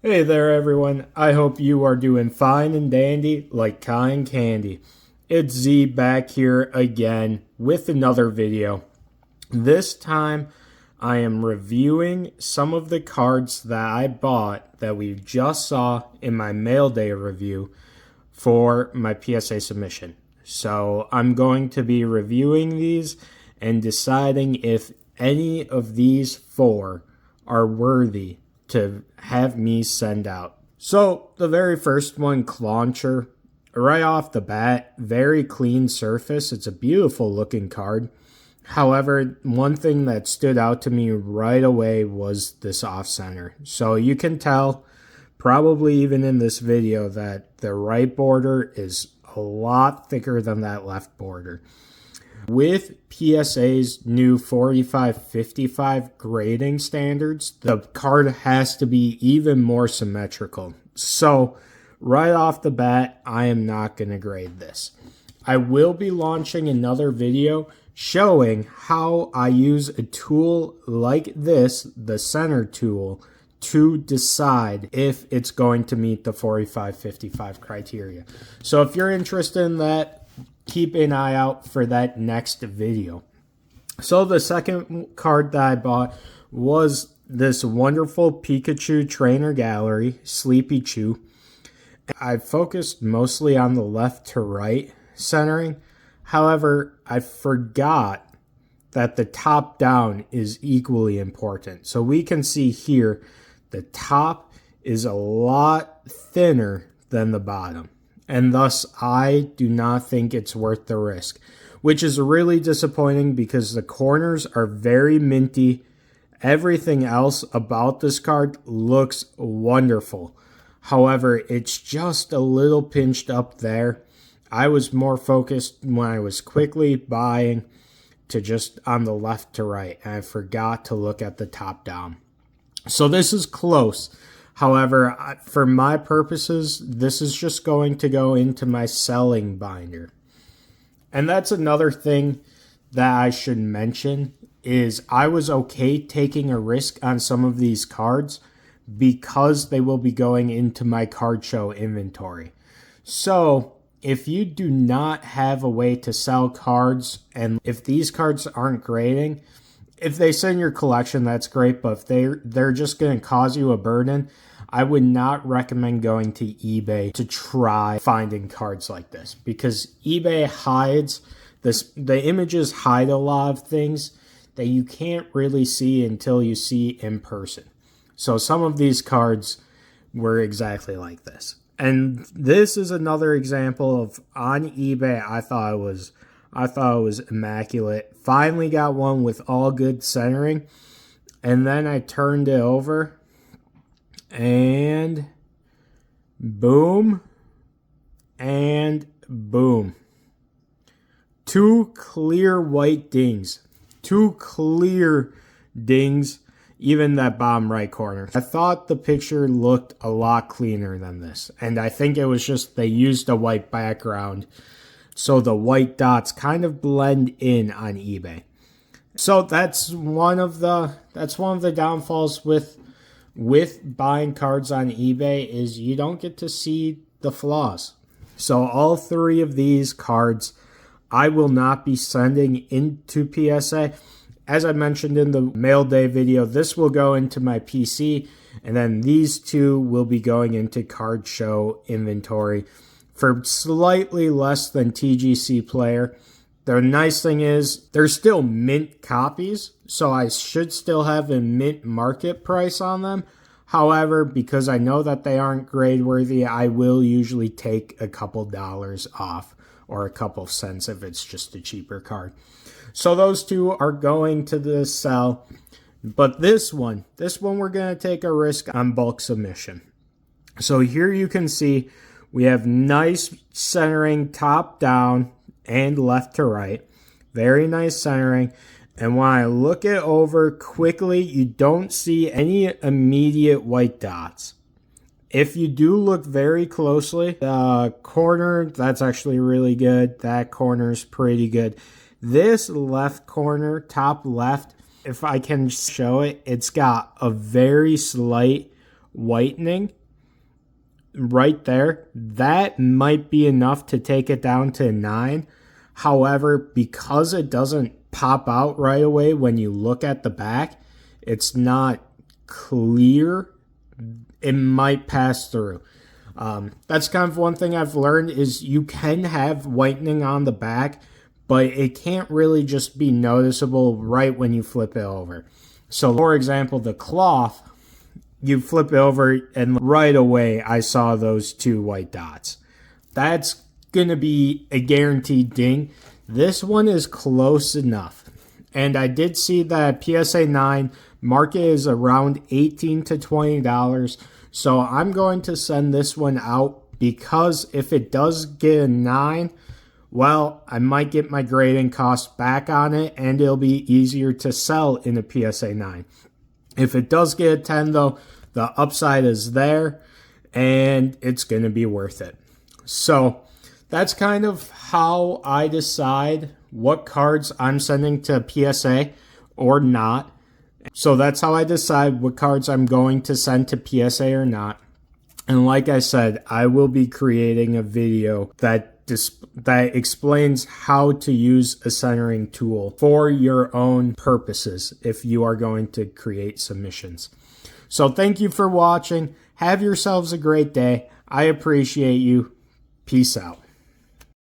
Hey there, everyone. I hope you are doing fine and dandy like cotton candy. It's Z back here again with another video. This time, I am reviewing some of the cards that I bought that we just saw in my mail day review for my PSA submission. So, I'm going to be reviewing these and deciding if any of these four are worthy to have me send out. So the very first one, Clauncher, right off the bat, very clean surface. It's a beautiful looking card. However, one thing that stood out to me right away was this off center. So you can tell, probably even in this video, that the right border is a lot thicker than that left border. With PSA's new 45-55 grading standards, the card has to be even more symmetrical. So, right off the bat, I am not going to grade this. I will be launching another video showing how I use a tool like this, the center tool, to decide if it's going to meet the 45-55 criteria. So if you're interested in that, keep an eye out for that next video. So the second card that I bought was this wonderful Pikachu Trainer Gallery, Sleepy Chew. I focused mostly on the left to right centering. However, I forgot that the top down is equally important. So we can see here the top is a lot thinner than the bottom. And thus, I do not think it's worth the risk, which is really disappointing because the corners are very minty. Everything else about this card looks wonderful. However, it's just a little pinched up there. I was more focused when I was quickly buying to just on the left to right, and I forgot to look at the top down. So this is close. However, for my purposes, this is just going to go into my selling binder. And that's another thing that I should mention is I was okay taking a risk on some of these cards because they will be going into my card show inventory. So if you do not have a way to sell cards, and if these cards aren't grading, if they sit in your collection, that's great, but if they're just going to cause you a burden, I would not recommend going to eBay to try finding cards like this because eBay hides this. The images hide a lot of things that you can't really see until you see in person. So some of these cards were exactly like this. And this is another example of on eBay, I thought it was immaculate. Finally got one with all good centering. And then I turned it over. And boom. And boom. Two clear white dings. Two clear dings. Even that bottom right corner. I thought the picture looked a lot cleaner than this. And I think it was just they used a white background, so the white dots kind of blend in on eBay. So that's one of the downfalls with buying cards on eBay is you don't get to see the flaws. So all three of these cards I will not be sending into PSA. As I mentioned in the mail day video, this will go into my PC, and then these two will be going into card show inventory for slightly less than TGC Player. The nice thing is they're still mint copies, so I should still have a mint market price on them. However, because I know that they aren't grade worthy, I will usually take a couple dollars off or a couple cents if it's just a cheaper card. So those two are going to the sell. But this one we're going to take a risk on bulk submission. So here you can see we have nice centering top down and left to right. Very nice centering. And when I look it over quickly, you don't see any immediate white dots. If you do look very closely, the corner, that's actually really good. That corner is pretty good. This left corner, top left, if I can show it, it's got a very slight whitening right there, that might be enough to take it down to 9. However, because it doesn't pop out right away when you look at the back, it's not clear. It might pass through. That's kind of one thing I've learned is you can have whitening on the back, but it can't really just be noticeable right when you flip it over. So for example, the cloth, you flip it over and right away I saw those 2 white dots. That's going to be a guaranteed ding. This one is close enough. And I did see that PSA 9 market is around $18 to $20. So I'm going to send this one out because if it does get a 9, well, I might get my grading costs back on it and it'll be easier to sell in a PSA 9. If it does get a 10 though, the upside is there and it's going to be worth it. So that's kind of how I decide what cards I'm sending to PSA or not. So that's how I decide what cards I'm going to send to PSA or not. And like I said, I will be creating a video that explains how to use a centering tool for your own purposes if you are going to create submissions. So thank you for watching. Have yourselves a great day. I appreciate you. Peace out.